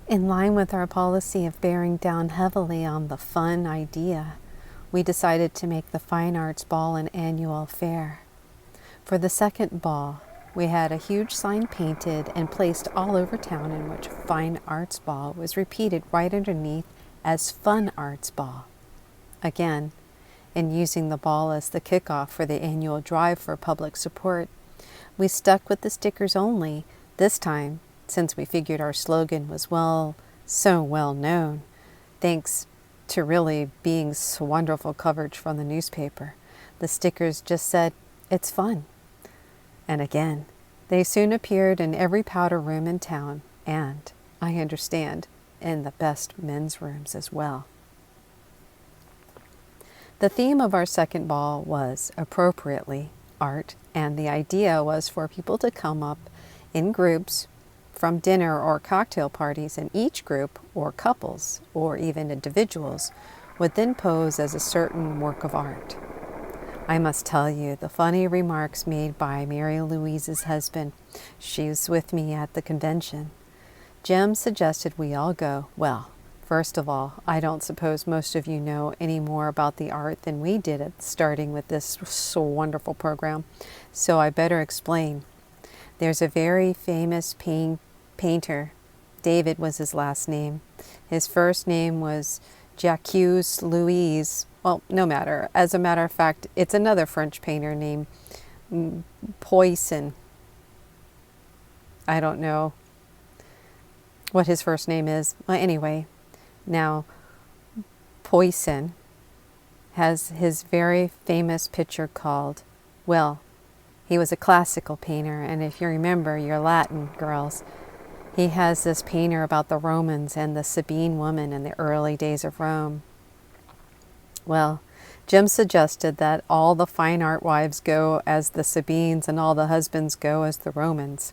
In line with our policy of bearing down heavily on the fun idea, we decided to make the Fine Arts Ball an annual affair. For the second ball, we had a huge sign painted and placed all over town in which Fine Arts Ball was repeated right underneath as Fun Arts Ball. Again, in using the ball as the kickoff for the annual drive for public support, we stuck with the stickers only this time, since we figured our slogan was so well known, thanks to really being wonderful coverage from the newspaper. The stickers just said, "It's fun." And again, they soon appeared in every powder room in town, and, I understand, in the best men's rooms as well. The theme of our second ball was, appropriately, art, and the idea was for people to come up in groups from dinner or cocktail parties, and each group, or couples, or even individuals, would then pose as a certain work of art. I must tell you the funny remarks made by Mary Louise's husband. She was with me at the convention. Jim suggested we all go. Well, first of all, I don't suppose most of you know any more about the art than we did at starting with this so wonderful program, so I better explain. There's a very famous painter. David was his last name. His first name was Jacques Louis. Well, no matter. As a matter of fact, it's another French painter named Poisson. I don't know what his first name is. Well, anyway, now Poisson has his very famous picture called, well, he was a classical painter, and if you remember your Latin, girls, he has this painter about the Romans and the Sabine woman in the early days of Rome. Well, Jim suggested that all the fine art wives go as the Sabines and all the husbands go as the Romans.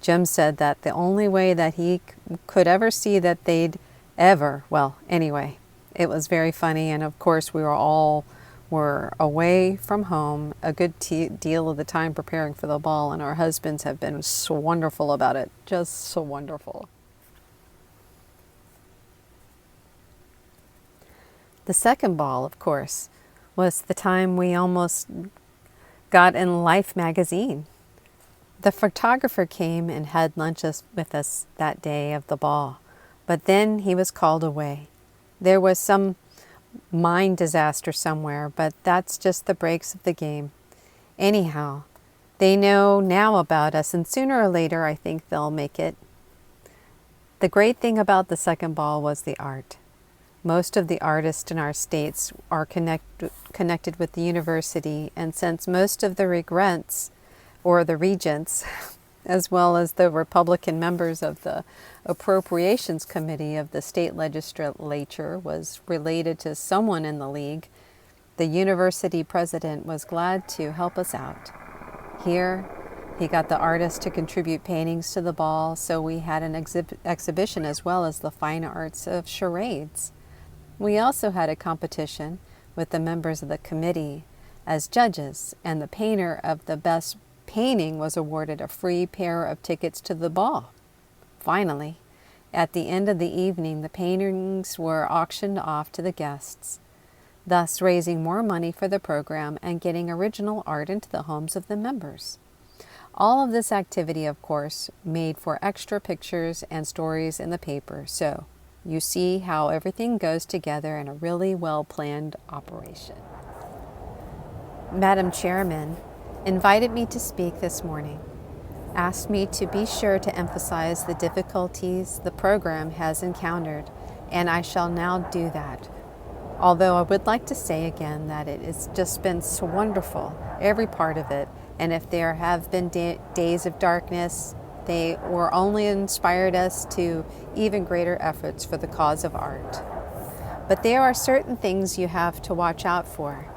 Jim said that the only way that he could ever see that they'd ever, well, anyway, it was very funny, and of course we were away from home a good deal of the time preparing for the ball, and our husbands have been so wonderful about it, just so wonderful. The second ball, of course, was the time we almost got in Life magazine. The photographer came and had lunches with us that day of the ball, but then he was called away. There was some mine disaster somewhere, but that's just the breaks of the game. Anyhow, they know now about us, and sooner or later I think they'll make it. The great thing about the second ball was the art. Most of the artists in our states are connected with the university, and since most of the regents, as well as the Republican members of the Appropriations Committee of the state legislature was related to someone in the league, the university president was glad to help us out. Here, he got the artists to contribute paintings to the ball, so we had an exhibition as well as the fine arts of charades. We also had a competition with the members of the committee as judges, and the painter of the best painting was awarded a free pair of tickets to the ball. Finally, at the end of the evening, the paintings were auctioned off to the guests, thus raising more money for the program and getting original art into the homes of the members. All of this activity, of course, made for extra pictures and stories in the paper, so you see how everything goes together in a really well-planned operation. Madam Chairman invited me to speak this morning, asked me to be sure to emphasize the difficulties the program has encountered, and I shall now do that. Although I would like to say again that it has just been so wonderful, every part of it, and if there have been days of darkness, they were only inspired us to even greater efforts for the cause of art. But there are certain things you have to watch out for.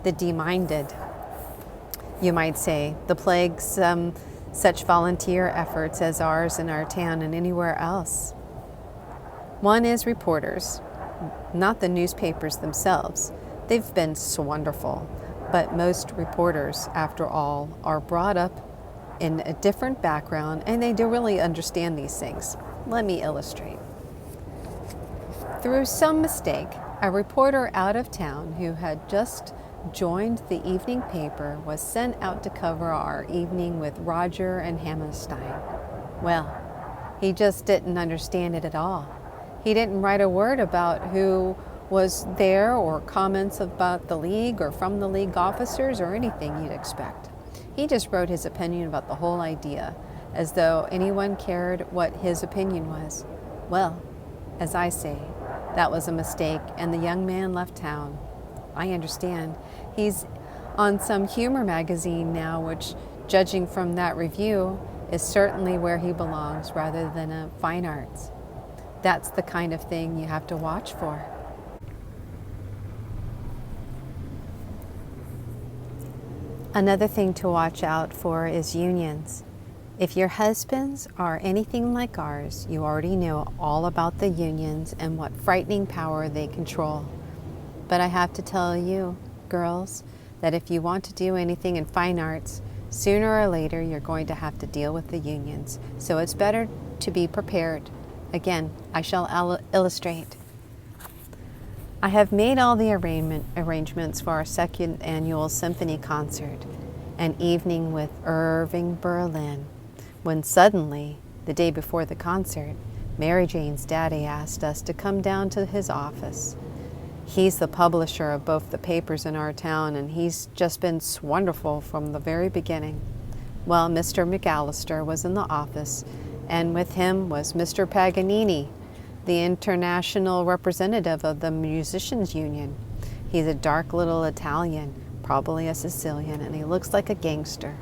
The deminded, you might say, the plagues such volunteer efforts as ours in our town and anywhere else. One is reporters, not the newspapers themselves. They've been so wonderful, but most reporters, after all, are brought up in a different background, and they do really understand these things. Let me illustrate. Through some mistake, a reporter out of town who had just joined the evening paper was sent out to cover our evening with Roger and Hammerstein. Well, he just didn't understand it at all. He didn't write a word about who was there or comments about the league or from the league officers or anything you'd expect. He just wrote his opinion about the whole idea, as though anyone cared what his opinion was. Well, as I say, that was a mistake, and the young man left town. I understand. He's on some humor magazine now, which, judging from that review, is certainly where he belongs rather than a fine arts. That's the kind of thing you have to watch for. Another thing to watch out for is unions. If your husbands are anything like ours, you already know all about the unions and what frightening power they control. But I have to tell you, girls, that if you want to do anything in fine arts, sooner or later you're going to have to deal with the unions. So it's better to be prepared. Again, I shall illustrate. I have made all the arrangements for our second annual symphony concert, an evening with Irving Berlin, when suddenly, the day before the concert, Mary Jane's daddy asked us to come down to his office. He's the publisher of both the papers in our town, and he's just been wonderful from the very beginning. Well, Mr. McAllister was in the office, and with him was Mr. Paganini, the international representative of the Musicians' Union. He's a dark little Italian, probably a Sicilian, and he looks like a gangster.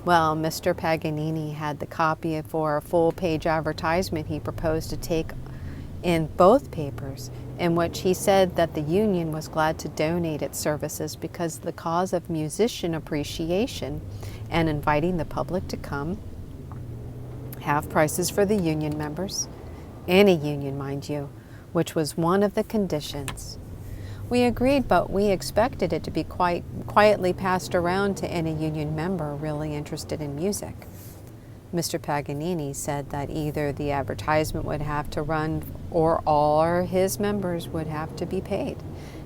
Well, Mr. Paganini had the copy for a full-page advertisement he proposed to take in both papers, in which he said that the union was glad to donate its services because of the cause of musician appreciation, and inviting the public to come, have prices for the union members, any union, mind you, which was one of the conditions. We agreed, but we expected it to be quite quietly passed around to any union member really interested in music. Mr. Paganini said that either the advertisement would have to run or all his members would have to be paid,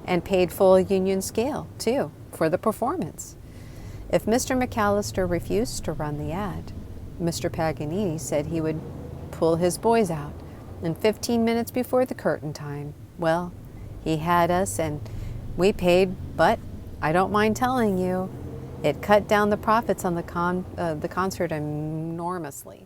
and paid full union scale, too, for the performance. If Mr. McAllister refused to run the ad, Mr. Paganini said he would pull his boys out, and 15 minutes before the curtain time, well, he had us and we paid, but I don't mind telling you, it cut down the profits on the concert enormously.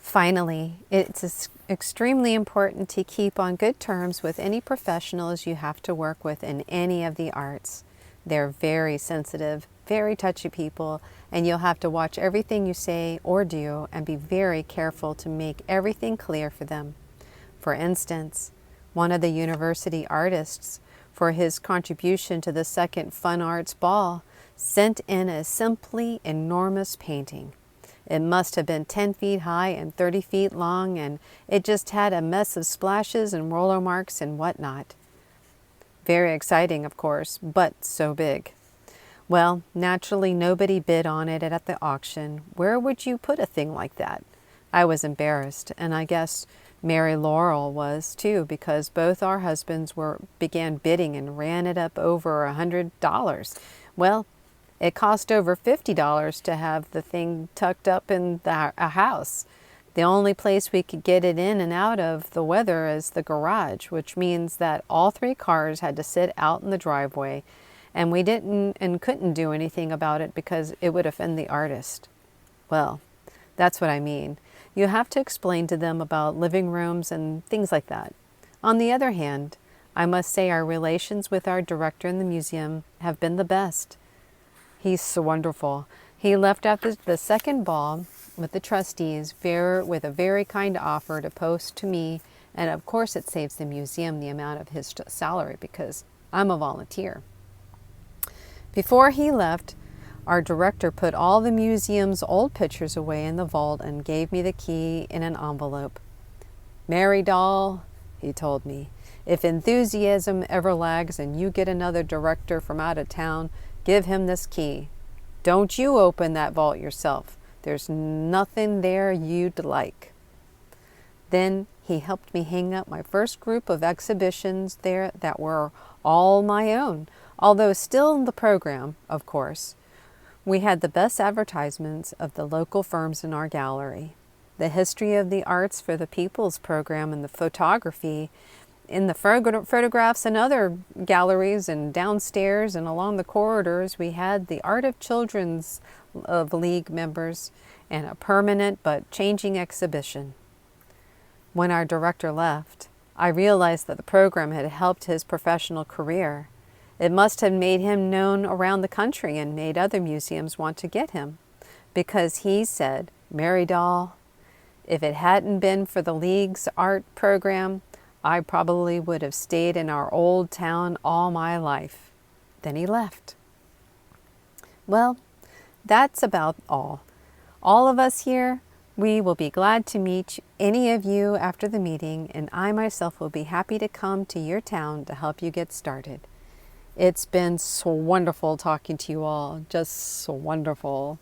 Finally, it's extremely important to keep on good terms with any professionals you have to work with in any of the arts. They're very sensitive, very touchy people, and you'll have to watch everything you say or do and be very careful to make everything clear for them. For instance, one of the university artists, for his contribution to the second Fun Arts Ball, sent in a simply enormous painting. It must have been 10 feet high and 30 feet long, and it just had a mess of splashes and roller marks and whatnot. Very exciting, of course, but so big. Well, naturally nobody bid on it at the auction. Where would you put a thing like that? I was embarrassed, and I guess Mary Laurel was too, because both our husbands began bidding and ran it up over $100. Well, it cost over $50 to have the thing tucked up in a house. The only place we could get it in and out of the weather is the garage, which means that all 3 cars had to sit out in the driveway, and we didn't and couldn't do anything about it because it would offend the artist. Well, that's what I mean. You have to explain to them about living rooms and things like that. On the other hand, I must say our relations with our director in the museum have been the best. He's so wonderful. He left after the second ball with the trustees with a very kind offer to post to me, and of course it saves the museum the amount of his salary because I'm a volunteer. Before he left, our director put all the museum's old pictures away in the vault and gave me the key in an envelope. "Mary doll," he told me, "if enthusiasm ever lags and you get another director from out of town, give him this key. Don't you open that vault yourself. There's nothing there you'd like." Then he helped me hang up my first group of exhibitions there that were all my own, although still in the program, of course. We had the best advertisements of the local firms in our gallery. The history of the arts for the people's program and the photography in the photographs and other galleries and downstairs and along the corridors. We had the Art of Children's of League members and a permanent but changing exhibition. When our director left, I realized that the program had helped his professional career. It must have made him known around the country and made other museums want to get him, because he said, "Mary Doll, if it hadn't been for the League's art program, I probably would have stayed in our old town all my life." Then he left. Well, that's about all. All of us here, we will be glad to meet any of you after the meeting, and I myself will be happy to come to your town to help you get started. It's been so wonderful talking to you all, just so wonderful.